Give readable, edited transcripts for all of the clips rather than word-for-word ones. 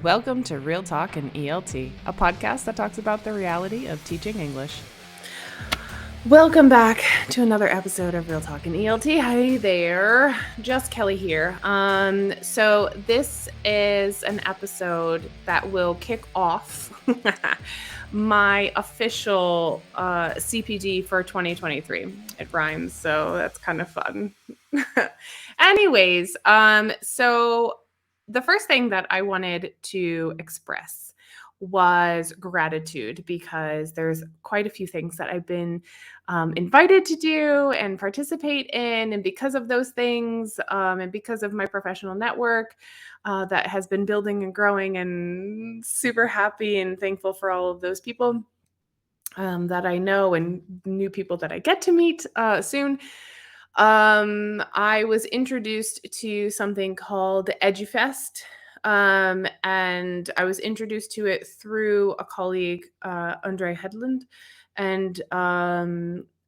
Welcome to Real Talk in ELT, a podcast that talks about the reality of teaching English. Welcome back to another episode of Real Talk in ELT. Hi there, Just Kelly here. So this is an episode that will kick off my official CPD for 2023. It rhymes, so that's kind of fun. Anyways, so the first thing that I wanted to express was gratitude, because there's quite a few things that I've been invited to do and participate in. And because of those things, and because of my professional network that has been building and growing, and super happy and thankful for all of those people that I know and new people that I get to meet soon. I was introduced to something called EdYOUFest. And I was introduced to it through a colleague, Andre Hedlund, and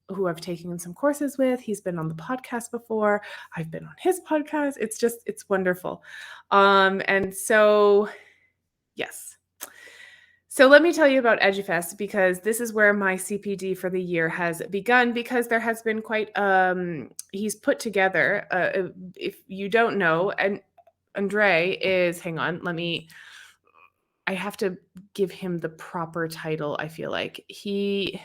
who I've taken some courses with. He's been on the podcast before. I've been on his podcast. It's wonderful. And so, yes. So let me tell you about EdYOUFest, because this is where my CPD for the year has begun, because there has been quite, he's put together, if you don't know, and Andre is, hang on, I have to give him the proper title. I feel like I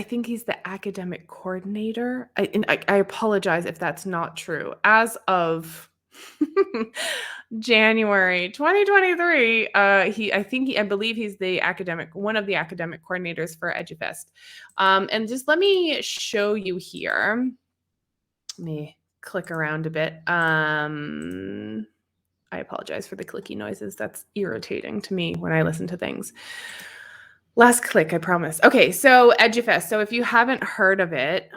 think he's the academic coordinator. I apologize if that's not true. As of January 2023, I believe he's one of the academic coordinators for EdYOUFest. And just let me show you here. Let me click around a bit. I apologize for the clicky noises. That's irritating to me when I listen to things. Last click, I promise. Okay, so EdYOUFest. So if you haven't heard of it,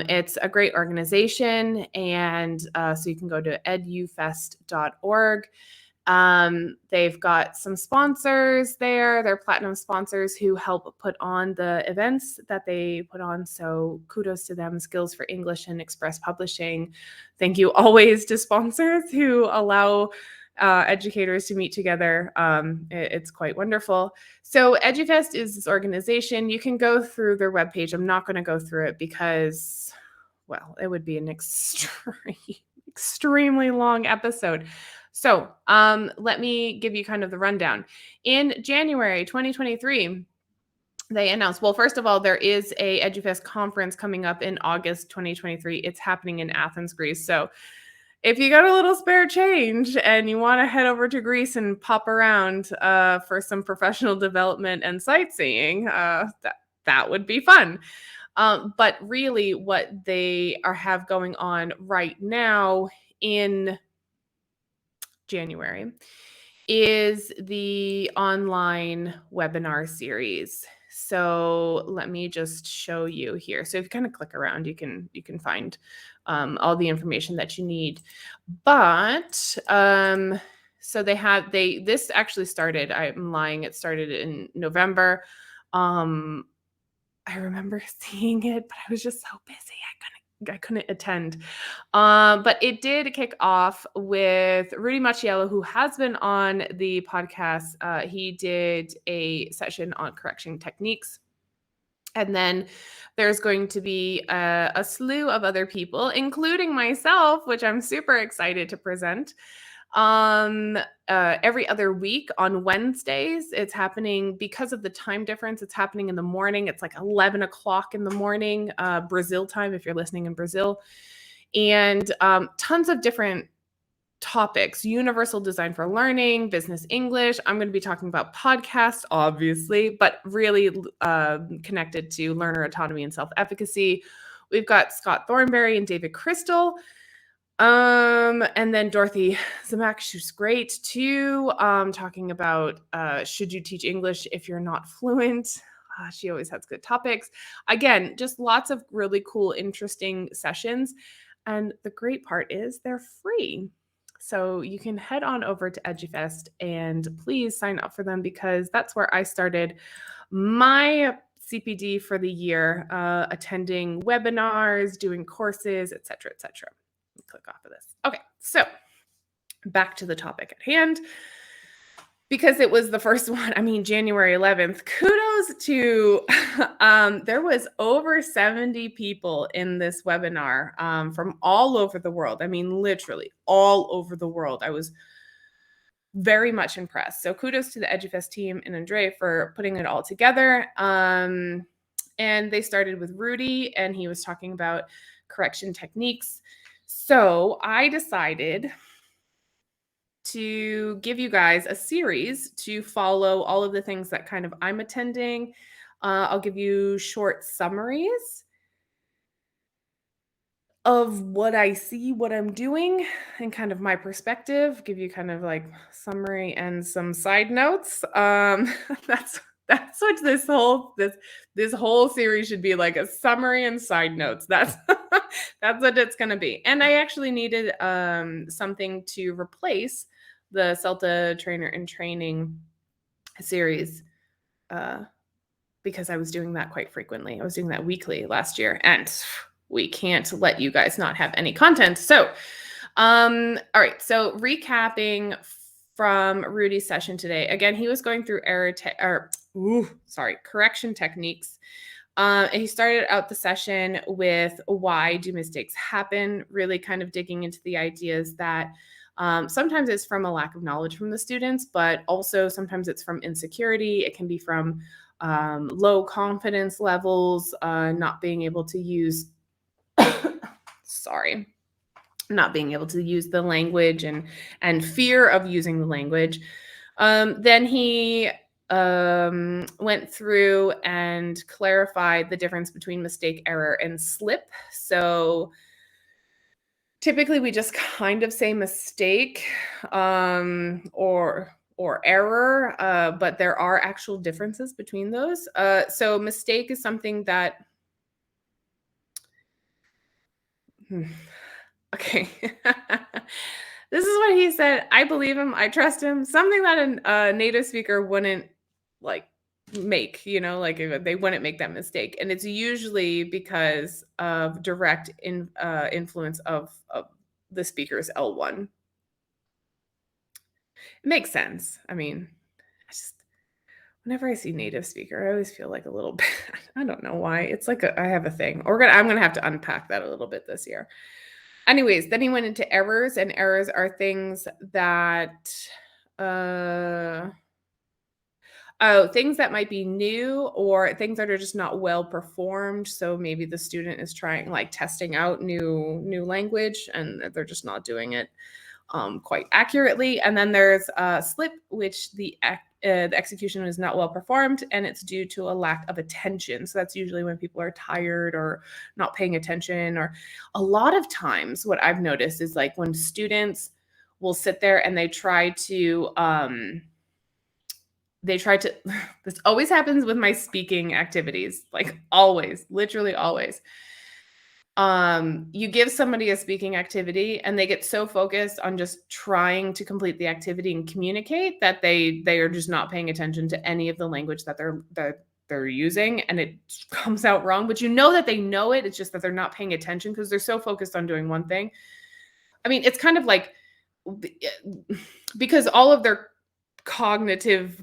it's a great organization, and so you can go to edyoufest.org. They've got some sponsors there. They're platinum sponsors who help put on the events that they put on. So kudos to them. Skills for English and Express Publishing. Thank you always to sponsors who allow educators to meet together. It's quite wonderful. So EdYOUFest is this organization. You can go through their webpage. I'm not going to go through it because, well, it would be an extremely long episode. So let me give you kind of the rundown. In January 2023, they announced, well, first of all, there is a EdYOUFest conference coming up in August 2023. It's happening in Athens, Greece. So if you got a little spare change and you want to head over to Greece and pop around for some professional development and sightseeing, that would be fun. But really what they have going on right now in January is the online webinar series. So let me just show you here. So if you kind of click around, you can find all the information that you need. But so this actually started, I'm lying, it started in November. I remember seeing it, but I was just so busy. I couldn't attend. But it did kick off with Rudy Mattiello, who has been on the podcast. He did a session on correction techniques. And then there's going to be a slew of other people, including myself, which I'm super excited to present. Every other week on Wednesdays. It's happening because of the time difference. It's happening in the morning. It's like 11 o'clock in the morning, Brazil time, if you're listening in Brazil. And tons of different topics: universal design for learning, business English. I'm going to be talking about podcasts, obviously, but really connected to learner autonomy and self-efficacy. We've got Scott Thornberry and David Crystal. And then Dorothy Zemek, she's great too, talking about should you teach English if you're not fluent. She always has good topics. Again, just lots of really cool, interesting sessions. And the great part is they're free. So you can head on over to EdYOUFest and please sign up for them, because that's where I started my CPD for the year, attending webinars, doing courses, etc., etc. Click off of this. Okay, so back to the topic at hand. Because it was the first one, January 11th, kudos to, there was over 70 people in this webinar from all over the world. Literally all over the world. I was very much impressed. So kudos to the EdYOUFest team and Andre for putting it all together. And they started with Rudy, and he was talking about correction techniques. So I decided to give you guys a series to follow all of the things that kind of I'm attending. I'll give you short summaries of what I see, what I'm doing, and kind of my perspective. Give you kind of like summary and some side notes. That's what this whole series should be, like, a summary and side notes. That's that's what it's gonna be. And I actually needed something to replace the CELTA trainer and training series because I was doing that quite frequently. I was doing that weekly last year, and we can't let you guys not have any content. So, all right. So recapping from Rudy's session today, again, he was going through correction techniques. And he started out the session with why do mistakes happen, really kind of digging into the ideas that sometimes it's from a lack of knowledge from the students, but also sometimes it's from insecurity. It can be from low confidence levels, not being able to use, not being able to use the language and fear of using the language. Then he went through and clarified the difference between mistake, error, and slip. So typically we just kind of say mistake or error, but there are actual differences between those. So mistake is something that okay. This is what he said. I believe him. I trust him. Something that a native speaker wouldn't like make, like they wouldn't make that mistake. And it's usually because of direct influence of the speaker's L1. It makes sense. Whenever I see native speaker, I always feel like a little bit, I don't know why. It's like I have a thing. I'm going to have to unpack that a little bit this year. Anyways, then he went into errors, and errors are things that, things that might be new or things that are just not well performed. So maybe the student is testing out new language, and they're just not doing it quite accurately. And then there's slip, which the execution is not well performed, and it's due to a lack of attention. So that's usually when people are tired or not paying attention. Or a lot of times what I've noticed is like when students will sit there and they try to this always happens with my speaking activities, like always, literally always. You give somebody a speaking activity and they get so focused on just trying to complete the activity and communicate that they are just not paying attention to any of the language that they're using, and it comes out wrong. But that they know it. It's just that they're not paying attention because they're so focused on doing one thing. It's kind of like because all of their cognitive,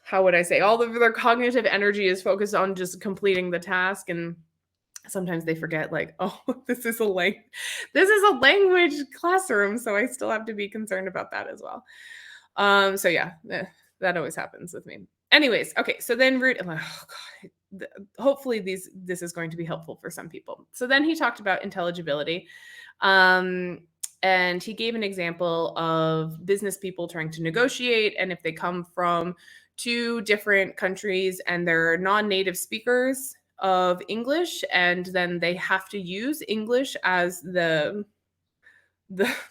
how would I say, all of their cognitive energy is focused on just completing the task, and sometimes they forget, like, oh, this is a language classroom, so I still have to be concerned about that as well. So yeah, that always happens with me. Anyways, okay, so then hopefully this is going to be helpful for some people. So then he talked about intelligibility. And he gave an example of business people trying to negotiate, and if they come from two different countries and they're non-native speakers of English, and then they have to use English as the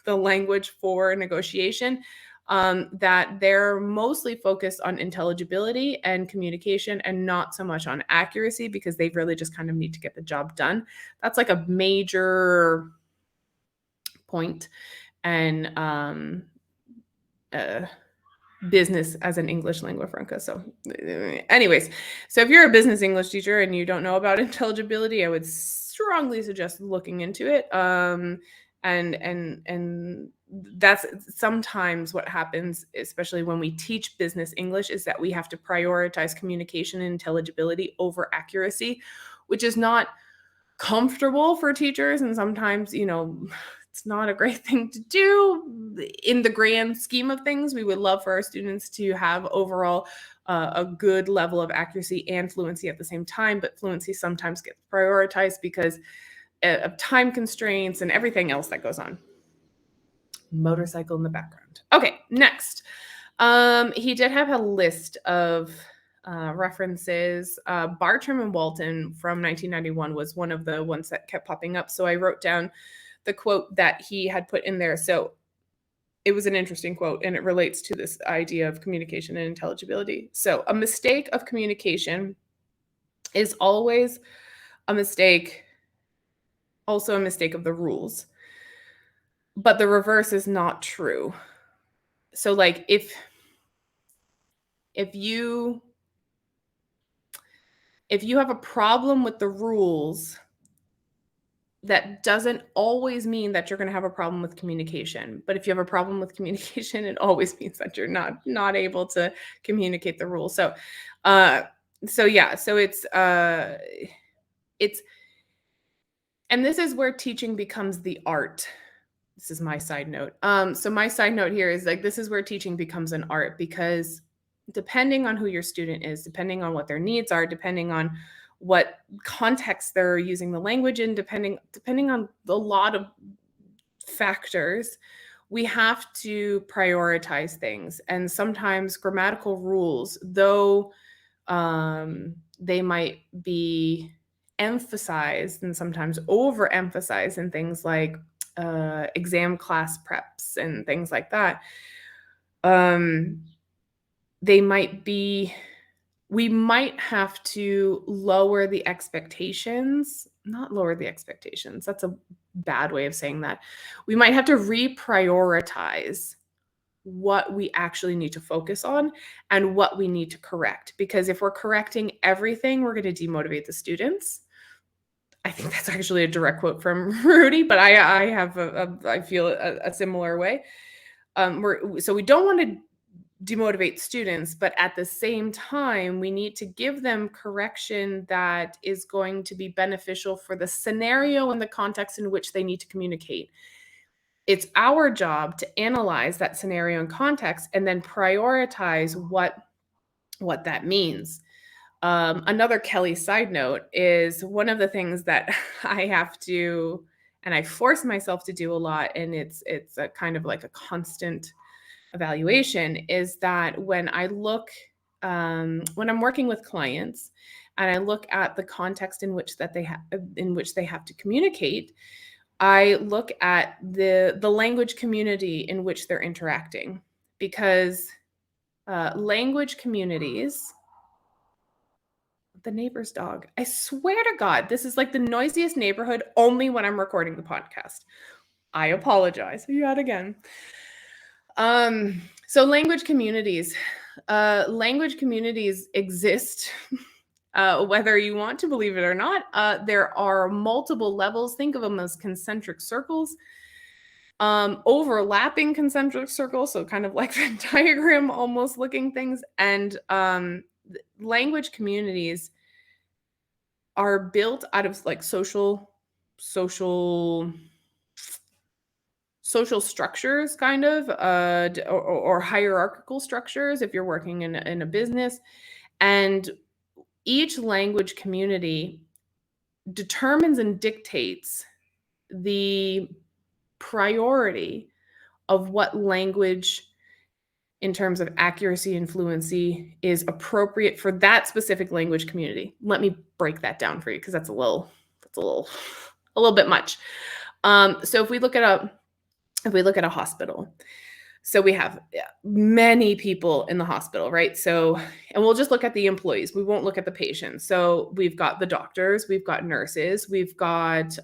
language for negotiation, that they're mostly focused on intelligibility and communication and not so much on accuracy, because they really just kind of need to get the job done. That's like a major point. And business as an English lingua franca. So anyways, so if you're a business English teacher and you don't know about intelligibility, I would strongly suggest looking into it and that's sometimes what happens, especially when we teach business English, is that we have to prioritize communication and intelligibility over accuracy, which is not comfortable for teachers. And sometimes, it's not a great thing to do in the grand scheme of things. We would love for our students to have overall a good level of accuracy and fluency at the same time, but fluency sometimes gets prioritized because of time constraints and everything else that goes on. Motorcycle in the background. Okay, next. He did have a list of references. Bartram and Walton from 1991 was one of the ones that kept popping up. So I wrote down the quote that he had put in there. So it was an interesting quote, and it relates to this idea of communication and intelligibility. So a mistake of communication is always a mistake, also a mistake of the rules. But the reverse is not true. So like if you have a problem with the rules, that doesn't always mean that you're going to have a problem with communication. But if you have a problem with communication, it always means that you're not able to communicate the rules. So it's and this is where teaching becomes the art. This is my side note. So my side note here is like, this is where teaching becomes an art, because depending on who your student is, depending on what their needs are, depending on what context they're using the language in, depending on a lot of factors, we have to prioritize things. And sometimes grammatical rules, though they might be emphasized and sometimes overemphasized in things like exam class preps and things like that, we might have to lower the expectations, not lower the expectations. That's a bad way of saying that. We might have to reprioritize what we actually need to focus on and what we need to correct. Because if we're correcting everything, we're going to demotivate the students. I think that's actually a direct quote from Rudy, but I feel a similar way. So we don't want to demotivate students, but at the same time, we need to give them correction that is going to be beneficial for the scenario and the context in which they need to communicate. It's our job to analyze that scenario and context and then prioritize what that means. Another Kelly side note is one of the things that I have to, and I force myself to do a lot, and it's a kind of like a constant evaluation, is that when I look, when I'm working with clients and I look at the context in which they have to communicate, I look at the language community in which they're interacting, because language communities. The neighbor's dog. I swear to God, this is like the noisiest neighborhood only when I'm recording the podcast. I apologize yet again. So language communities exist, whether you want to believe it or not. There are multiple levels. Think of them as concentric circles, overlapping concentric circles. So kind of like the diagram almost looking things. And language communities are built out of like social structures, kind of, or hierarchical structures if you're working in a business. And each language community determines and dictates the priority of what language, in terms of accuracy and fluency, is appropriate for that specific language community. Let me break that down for you, because that's a little bit much. So if we look at a hospital, so we have many people in the hospital, right? So, and we'll just look at the employees. We won't look at the patients. So we've got the doctors, we've got nurses, we've got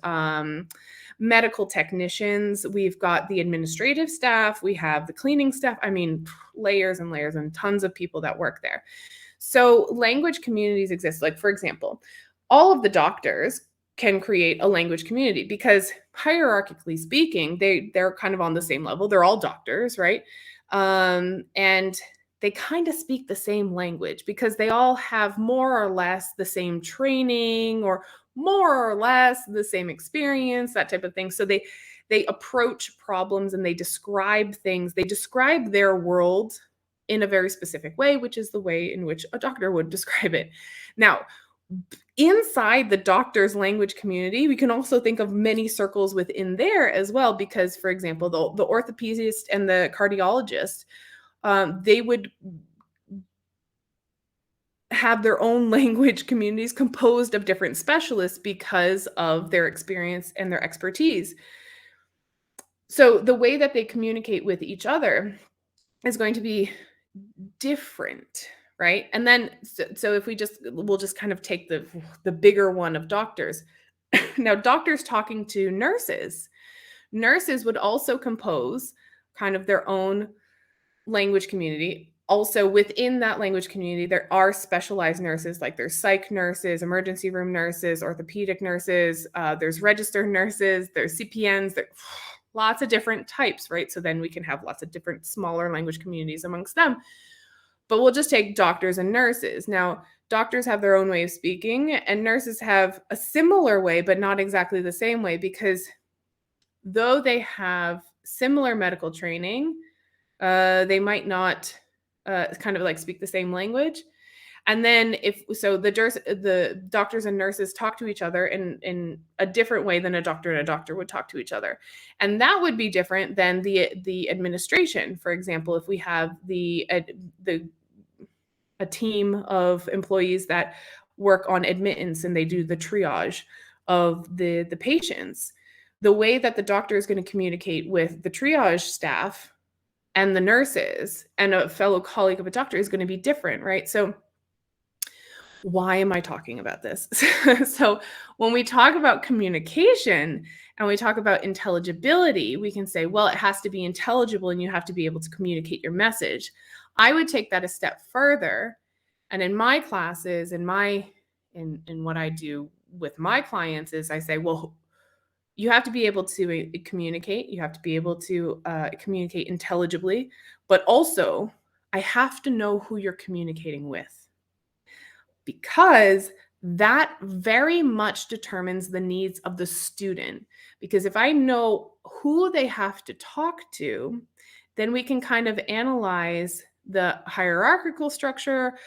medical technicians, we've got the administrative staff, we have the cleaning staff. I mean, layers and layers and tons of people that work there. So language communities exist. Like, for example, all of the doctors can create a language community, because hierarchically speaking, they're kind of on the same level. They're all doctors, right? And they kind of speak the same language because they all have more or less the same training, or more or less the same experience, that type of thing. So they approach problems and they describe things. They describe their world in a very specific way, which is the way in which a doctor would describe it. Now, inside the doctor's language community, we can also think of many circles within there as well, because, for example, the orthopedist and the cardiologist, they would have their own language communities composed of different specialists because of their experience and their expertise. So the way that they communicate with each other is going to be different, right? And then so if we'll just kind of take the bigger one of doctors. Now, doctors talking to nurses would also compose kind of their own language community. Also, within that language community, there are specialized nurses, like there's psych nurses, emergency room nurses, orthopedic nurses, there's registered nurses, there's CPNs, there lots of different types, right? So then we can have lots of different smaller language communities amongst them. But we'll just take doctors and nurses. Now, doctors have their own way of speaking, and nurses have a similar way, but not exactly the same way, because though they have similar medical training, they might not kind of like speak the same language. And then the doctors and nurses talk to each other in a different way than a doctor and a doctor would talk to each other. And that would be different than the administration. For example, if we have a team of employees that work on admittance and they do the triage of the patients, the way that the doctor is going to communicate with the triage staff and the nurses and a fellow colleague of a doctor is going to be different, right? So why am I talking about this? So when we talk about communication and we talk about intelligibility, we can say, well, it has to be intelligible and you have to be able to communicate your message. I would take that a step further. And in my classes, in what I do with my clients is I say, well, you have to be able to communicate. You have to be able to communicate intelligibly, but also I have to know who you're communicating with, because that very much determines the needs of the student. Because if I know who they have to talk to, then we can kind of analyze the hierarchical structure.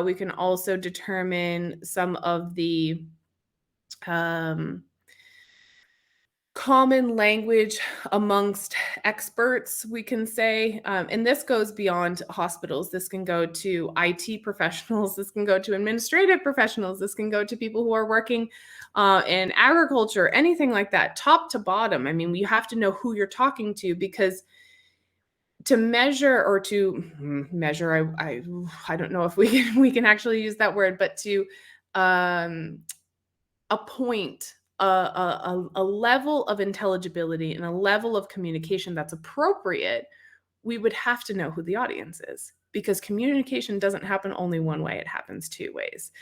We can also determine some of the common language amongst experts, we can say. And this goes beyond hospitals. This can go to IT professionals. This can go to administrative professionals. This can go to people who are working in agriculture, anything like that, top to bottom. I mean, you have to know who you're talking to, because to measure I don't know if we can actually use that word, but to appoint a level of intelligibility and a level of communication that's appropriate, we would have to know who the audience is, because communication doesn't happen only one way, it happens two ways.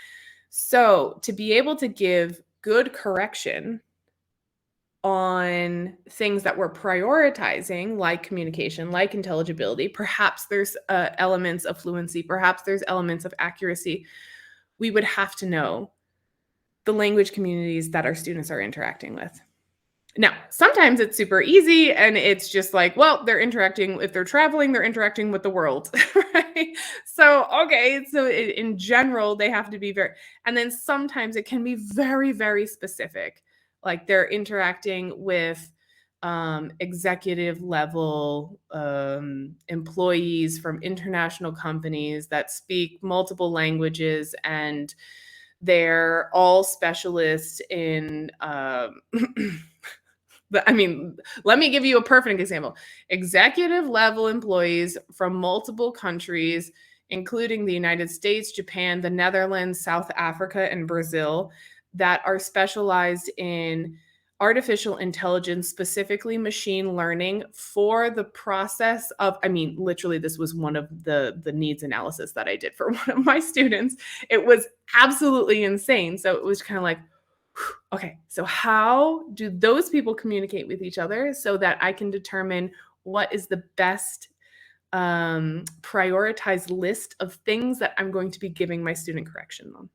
So to be able to give good correction on things that we're prioritizing, like communication, like intelligibility, perhaps there's elements of fluency, perhaps there's elements of accuracy, we would have to know the language communities that our students are interacting with. Now, sometimes it's super easy and it's just like, well, they're interacting, if they're traveling, they're interacting with the world, right? So, okay, so in general, they have to be and then sometimes it can be very, very specific. Like they're interacting with executive level employees from international companies that speak multiple languages, and they're all specialists in but I mean, let me give you a perfect example. Executive level employees from multiple countries, including the United States, Japan, the Netherlands, South Africa, and Brazil, that are specialized in artificial intelligence, specifically machine learning, for the process of, I mean, literally, this was one of the needs analysis that I did for one of my students. It was absolutely insane. So it was kind of like, Okay, so how do those people communicate with each other so that I can determine what is the best prioritized list of things that I'm going to be giving my student correction on?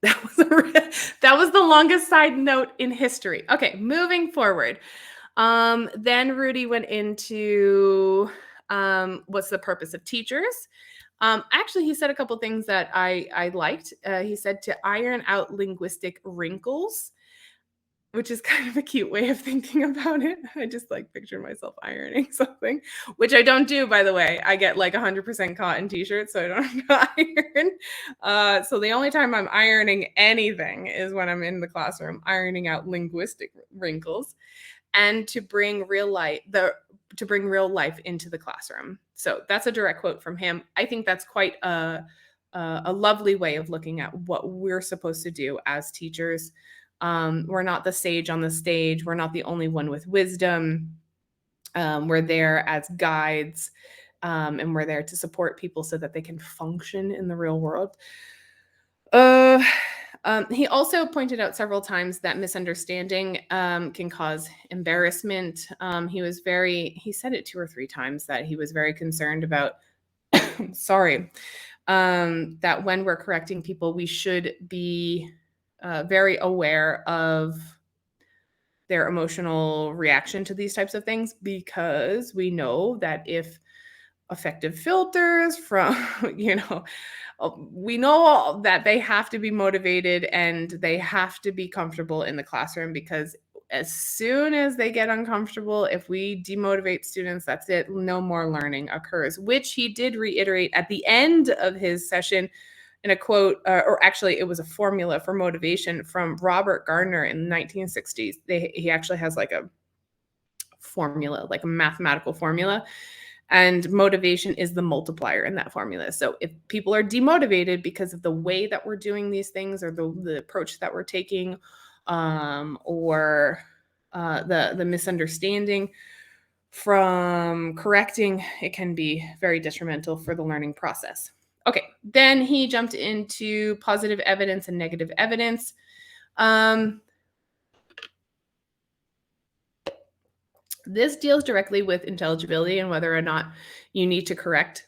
That was the longest side note in history. Okay, moving forward. Then Rudy went into what's the purpose of teachers. Actually, he said a couple things that I liked. He said to iron out linguistic wrinkles, which is kind of a cute way of thinking about it. I just like picture myself ironing something, which I don't do, by the way. I get like 100% cotton t-shirts, so I don't have to iron. So the only time I'm ironing anything is when I'm in the classroom, ironing out linguistic wrinkles, and to bring real life into the classroom. So that's a direct quote from him. I think that's quite a lovely way of looking at what we're supposed to do as teachers. We're not the sage on the stage. We're not the only one with wisdom. We're there as guides, and we're there to support people so that they can function in the real world. He also pointed out several times that misunderstanding can cause embarrassment. He said it 2 or 3 times that he was very concerned about, sorry, that when we're correcting people, we should be very aware of their emotional reaction to these types of things, because we know that if effective filters from, we know that they have to be motivated and they have to be comfortable in the classroom, because as soon as they get uncomfortable, if we demotivate students, that's it. No more learning occurs, which he did reiterate at the end of his session in a quote, or actually it was a formula for motivation from Robert Gardner in the 1960s. He actually has like a formula, like a mathematical formula, and motivation is the multiplier in that formula. So if people are demotivated because of the way that we're doing these things, or the approach that we're taking, or the misunderstanding from correcting, it can be very detrimental for the learning process. Okay, then he jumped into positive evidence and negative evidence. This deals directly with intelligibility and whether or not you need to correct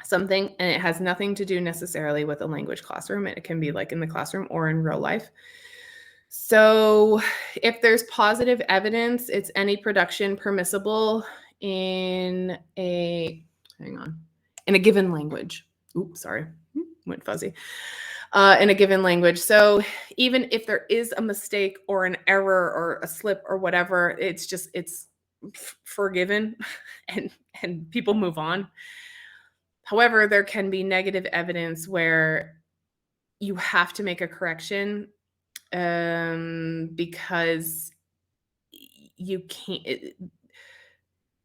something, and it has nothing to do necessarily with a language classroom. It can be like in the classroom or in real life. So if there's positive evidence, it's any production permissible in a given language. Oops, sorry, went fuzzy. In a given language. So even if there is a mistake or an error or a slip or whatever, it's forgiven and people move on. However, there can be negative evidence where you have to make a correction, because you can't,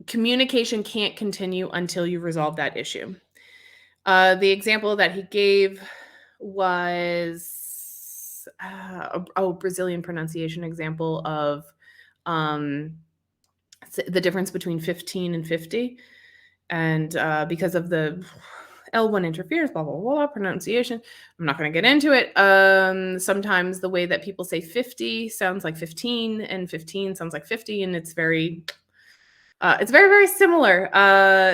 communication can't continue until you resolve that issue. The example that he gave was a Brazilian pronunciation example of the difference between 15 and 50. And because of the L1 interference, blah, blah, blah, pronunciation, I'm not going to get into it. Sometimes the way that people say 50 sounds like 15, and 15 sounds like 50, and it's very, very similar.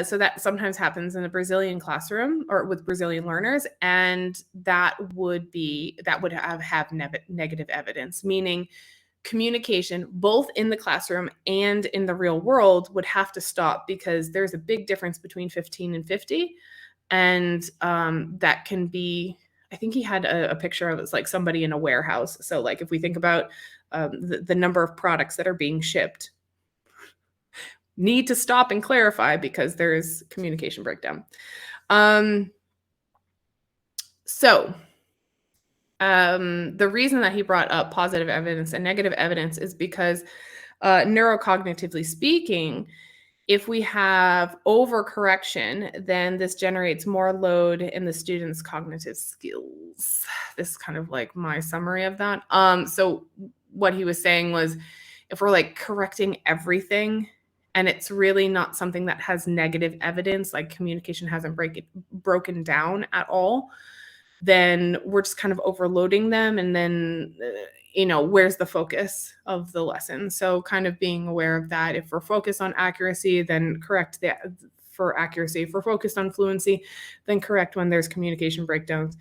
So that sometimes happens in a Brazilian classroom or with Brazilian learners, and that would have negative evidence, meaning communication both in the classroom and in the real world would have to stop, because there's a big difference between 15 and 50. And that can be, I think he had a picture of it's like somebody in a warehouse. So like if we think about the number of products that are being shipped, need to stop and clarify because there is communication breakdown. So the reason that he brought up positive evidence and negative evidence is because neurocognitively speaking, if we have overcorrection, then this generates more load in the student's cognitive skills. This is kind of like my summary of that. So what he was saying was, if we're like correcting everything and it's really not something that has negative evidence, like communication hasn't broken down at all, then we're just kind of overloading them. And then, where's the focus of the lesson? So kind of being aware of that. If we're focused on accuracy, then correct that for accuracy. If we're focused on fluency, then correct when there's communication breakdowns.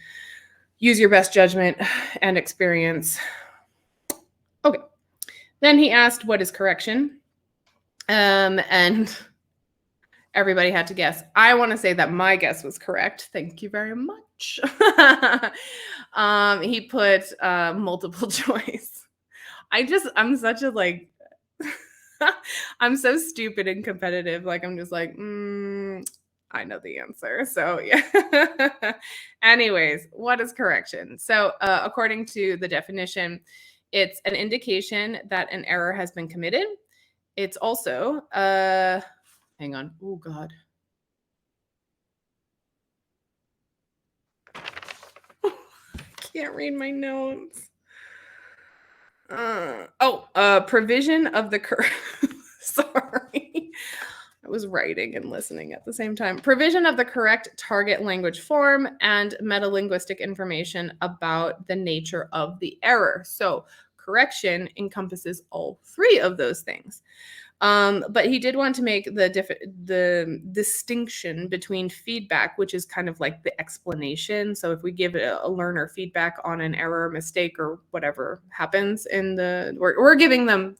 Use your best judgment and experience. Okay. Then he asked, what is correction? And everybody had to guess. I want to say that my guess was correct. Thank you very much. He put multiple choice. I'm such a I'm so stupid and competitive. I'm just like, I know the answer. So yeah. Anyways, what is correction? So according to the definition, it's an indication that an error has been committed. It's also, hang on. Oh, God. Can't read my notes. Provision of the sorry. I was writing and listening at the same time. Provision of the correct target language form and metalinguistic information about the nature of the error. So correction encompasses all three of those things. But he did want to make the distinction between feedback, which is kind of like the explanation. So if we give a learner feedback on an error, mistake, or whatever happens we're giving them,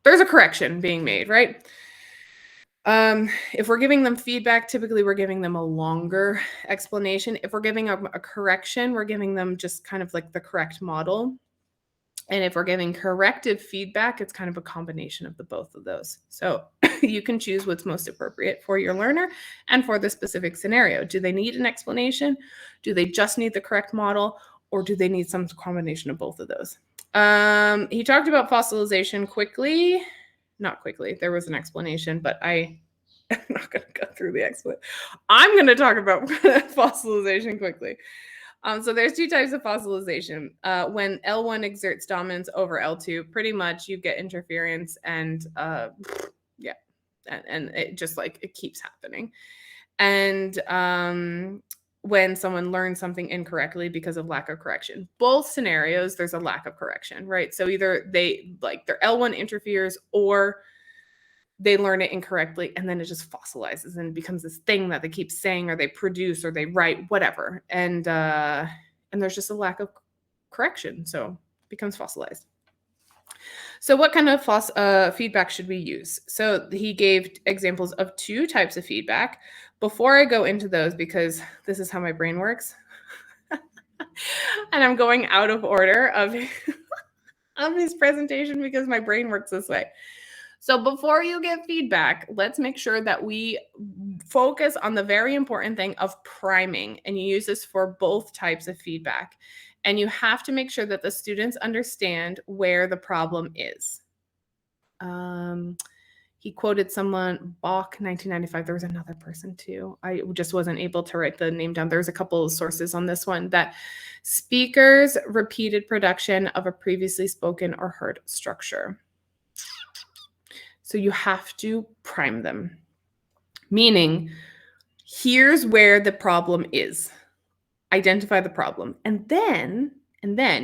there's a correction being made, right? If we're giving them feedback, typically we're giving them a longer explanation. If we're giving a correction, we're giving them just kind of like the correct model. And if we're giving corrective feedback, it's kind of a combination of the both of those. So you can choose what's most appropriate for your learner and for the specific scenario. Do they need an explanation? Do they just need the correct model? Or do they need some combination of both of those? He talked about fossilization quickly. Not quickly. There was an explanation, but I'm not going to go through the explanation. I'm going to talk about fossilization quickly. So there's two types of fossilization. When L1 exerts dominance over L2, pretty much you get interference and it just it keeps happening. And when someone learns something incorrectly because of lack of correction, both scenarios, there's a lack of correction, right? So either their L1 interferes or they learn it incorrectly, and then it just fossilizes and becomes this thing that they keep saying, or they produce, or they write, whatever. And there's just a lack of correction, so it becomes fossilized. So what kind of feedback should we use? So he gave examples of two types of feedback. Before I go into those, because this is how my brain works, and I'm going out of order of his presentation because my brain works this way. So before you get feedback, let's make sure that we focus on the very important thing of priming. And you use this for both types of feedback. And you have to make sure that the students understand where the problem is. He quoted someone, Bach, 1995. There was another person too. I just wasn't able to write the name down. There's a couple of sources on this one, that speakers' repeated production of a previously spoken or heard structure. So you have to prime them, meaning here's where the problem is. Identify the problem. And then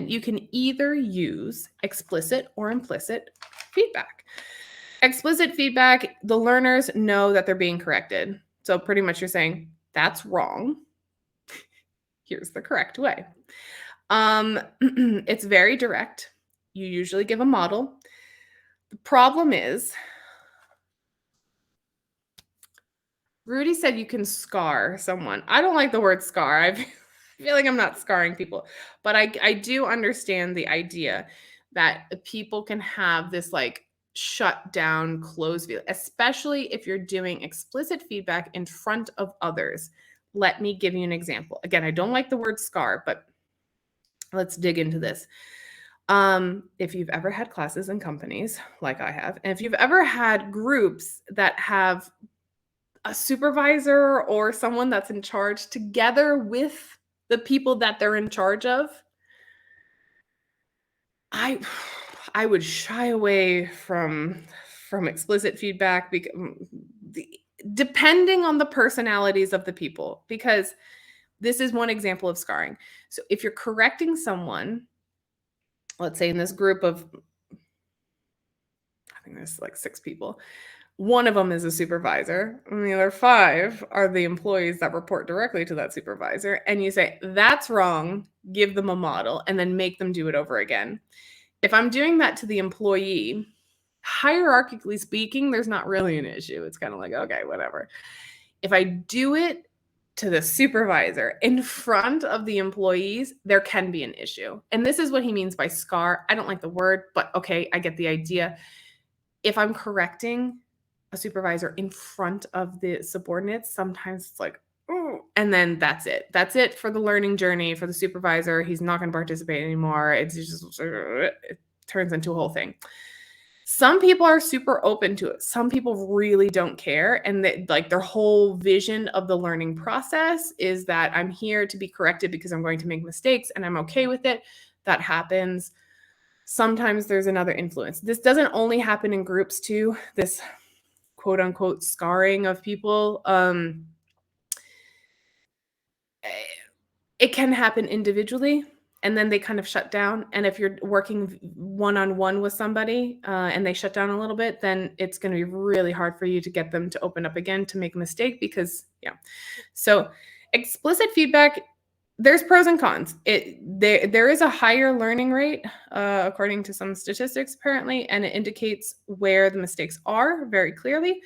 you can either use explicit or implicit feedback. Explicit feedback, the learners know that they're being corrected. So pretty much you're saying, that's wrong. Here's the correct way. It's very direct. You usually give a model. The problem is, Rudy said you can scar someone. I don't like the word scar. I feel like I'm not scarring people, but I do understand the idea that people can have this shut down, closed view, especially if you're doing explicit feedback in front of others. Let me give you an example. Again, I don't like the word scar, but let's dig into this. If you've ever had classes in companies like I have, and if you've ever had groups that have a supervisor or someone that's in charge together with the people that they're in charge of, I would shy away from explicit feedback, because depending on the personalities of the people, because this is one example of scarring. So if you're correcting someone, let's say in this group of, I think there's like 6 people, one of them is a supervisor, and the other 5 are the employees that report directly to that supervisor. And you say, that's wrong, give them a model, and then make them do it over again. If I'm doing that to the employee, hierarchically speaking, there's not really an issue. It's kind of like, okay, whatever. If I do it to the supervisor in front of the employees, there can be an issue. And this is what he means by scar. I don't like the word, but okay, I get the idea. If I'm correcting a supervisor in front of the subordinates, sometimes it's like, oh, and then that's it. That's it for the learning journey for the supervisor. He's not going to participate anymore. It's just, it turns into a whole thing. Some people are super open to it. Some people really don't care. And like their whole vision of the learning process is that I'm here to be corrected because I'm going to make mistakes and I'm okay with it. That happens. Sometimes there's another influence. This doesn't only happen in groups too, this quote unquote scarring of people. It can happen individually, and then they kind of shut down. And if you're working one-on-one with somebody and they shut down a little bit, then it's going to be really hard for you to get them to open up again to make a mistake because, yeah. So explicit feedback, there's pros and cons. There is a higher learning rate, according to some statistics, apparently, and it indicates where the mistakes are very clearly.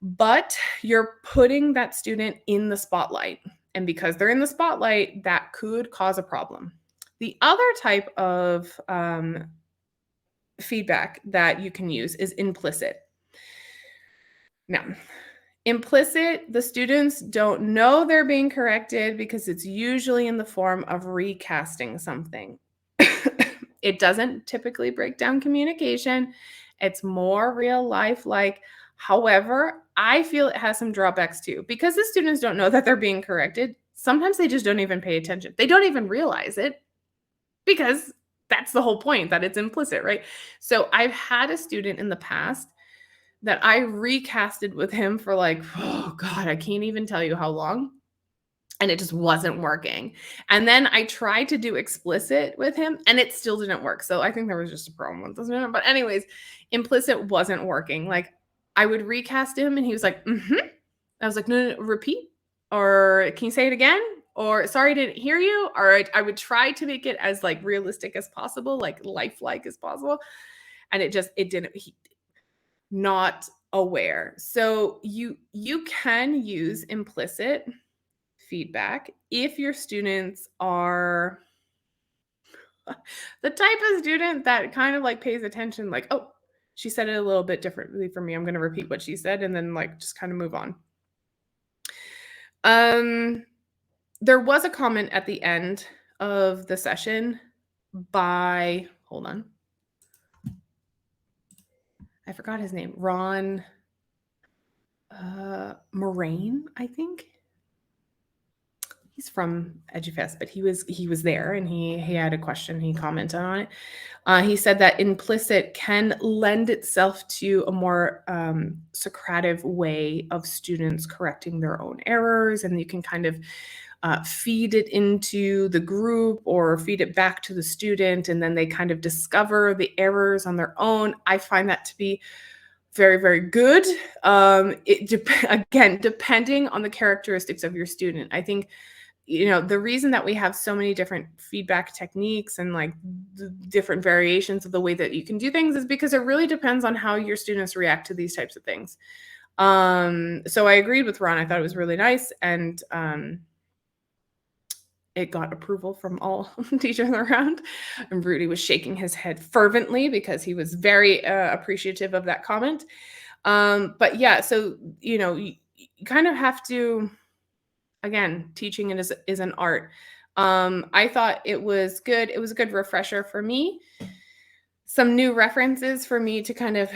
But you're putting that student in the spotlight. And because they're in the spotlight, that could cause a problem. The other type of feedback that you can use is implicit. Now, implicit, the students don't know they're being corrected because it's usually in the form of recasting something. It doesn't typically break down communication. It's more real life like. However, I feel it has some drawbacks too, because the students don't know that they're being corrected. Sometimes they just don't even pay attention. They don't even realize it because that's the whole point, that it's implicit, right? So I've had a student in the past that I recasted with him for like, oh God, I can't even tell you how long. And it just wasn't working. And then I tried to do explicit with him and it still didn't work. So I think there was just a problem with this. But anyways, implicit wasn't working. Like I would recast him and he was like, I was like, no, repeat. Or can you say it again? Or sorry, I didn't hear you. Or I would try to make it as like realistic as possible, like lifelike as possible. And it didn't, not aware. So you can use implicit feedback if your students are the type of student that kind of like pays attention, like, oh, she said it a little bit differently for me. I'm going to repeat what she said and then like just kind of move on. There was a comment at the end of the session by, hold on, I forgot his name, Ron Moraine, I think. He's from EdYOUFest, but he was there and he had a question. He commented on it. He said that implicit can lend itself to a more Socratic way of students correcting their own errors, and you can kind of feed it into the group or feed it back to the student, and then they kind of discover the errors on their own. I find that to be very, very good. Again, depending on the characteristics of your student. I think, the reason that we have so many different feedback techniques and like different variations of the way that you can do things is because it really depends on how your students react to these types of things. So I agreed with Ron. I thought it was really nice. And it got approval from all teachers around. And Rudy was shaking his head fervently because he was very appreciative of that comment. But yeah, so, you kind of have to, again, teaching it is an art. I thought it was good. It was a good refresher for me. Some new references for me to kind of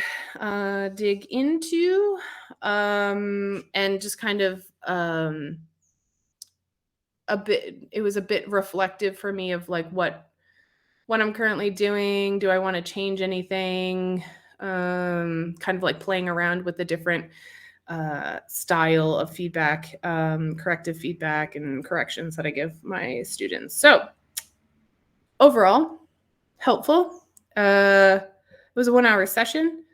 dig into and just kind of it was a bit reflective for me of like what I'm currently doing. Do I want to change anything? Kind of like playing around with the different style of feedback, corrective feedback and corrections that I give my students. So overall, helpful. It was a 1-hour session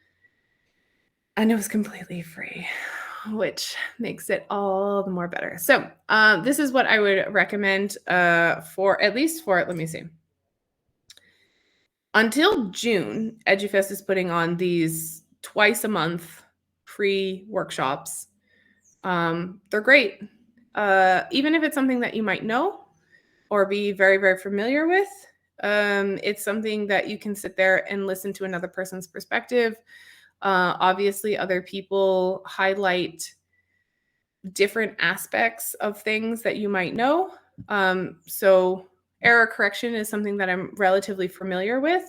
and it was completely free, which makes it all the more better. So this is what I would recommend let me see. Until June, EdYOUFest is putting on these twice a month free workshops. They're great. Even if it's something that you might know or be very, very familiar with, it's something that you can sit there and listen to another person's perspective. Obviously, other people highlight different aspects of things that you might know. So error correction is something that I'm relatively familiar with,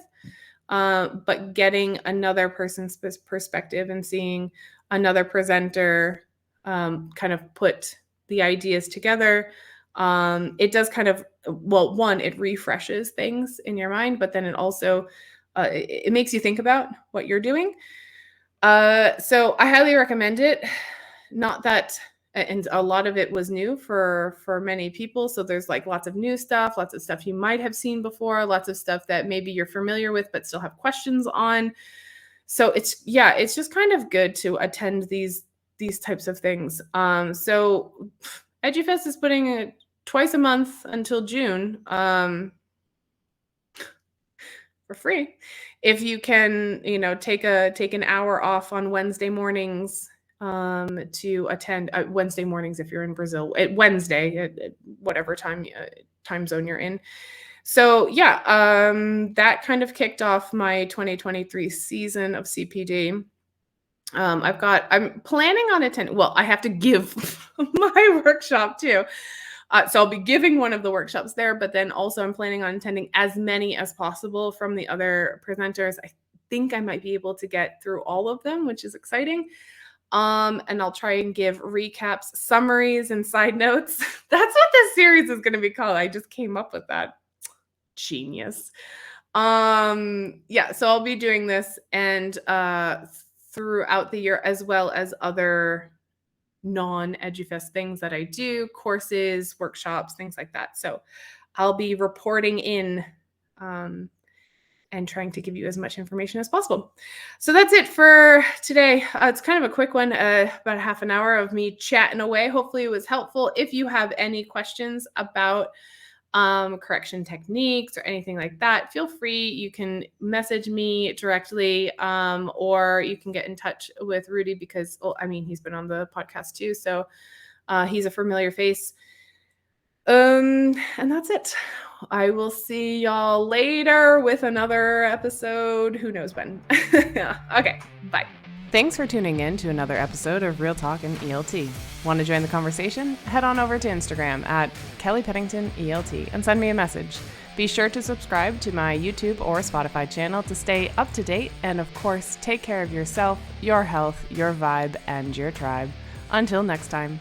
but getting another person's perspective and seeing another presenter kind of put the ideas together, it does kind of, well, one, it refreshes things in your mind, but then it also, it makes you think about what you're doing. So I highly recommend it. Not that, and a lot of it was new for many people. So there's like lots of new stuff, lots of stuff you might have seen before, lots of stuff that maybe you're familiar with, but still have questions on. So it's just kind of good to attend these types of things. So EdYOUFest is putting it twice a month until June, for free. If you can, take an hour off on Wednesday mornings, to attend Wednesday mornings if you're in Brazil, Wednesday at whatever time zone you're in. So that kind of kicked off my 2023 season of CPD. I'm planning on attending. Well, I have to give my workshop too. So I'll be giving one of the workshops there, but then also I'm planning on attending as many as possible from the other presenters. I think I might be able to get through all of them, which is exciting. And I'll try and give recaps, summaries, and side notes. That's what this series is going to be called. I just came up with that. Genius. So I'll be doing this and throughout the year, as well as other non-EdYOUFest things that I do, courses, workshops, things like that. So I'll be reporting in and trying to give you as much information as possible. So that's it for today. It's kind of a quick one, about half an hour of me chatting away. Hopefully it was helpful. If you have any questions about correction techniques or anything like that, feel free. You can message me directly, or you can get in touch with Rudy because, he's been on the podcast too. So he's a familiar face. And that's it. I will see y'all later with another episode. Who knows when? Okay, bye. Thanks for tuning in to another episode of Real Talk and ELT. Want to join the conversation? Head on over to Instagram at Kelly Pennington ELT and send me a message. Be sure to subscribe to my YouTube or Spotify channel to stay up to date. And of course, take care of yourself, your health, your vibe, and your tribe. Until next time.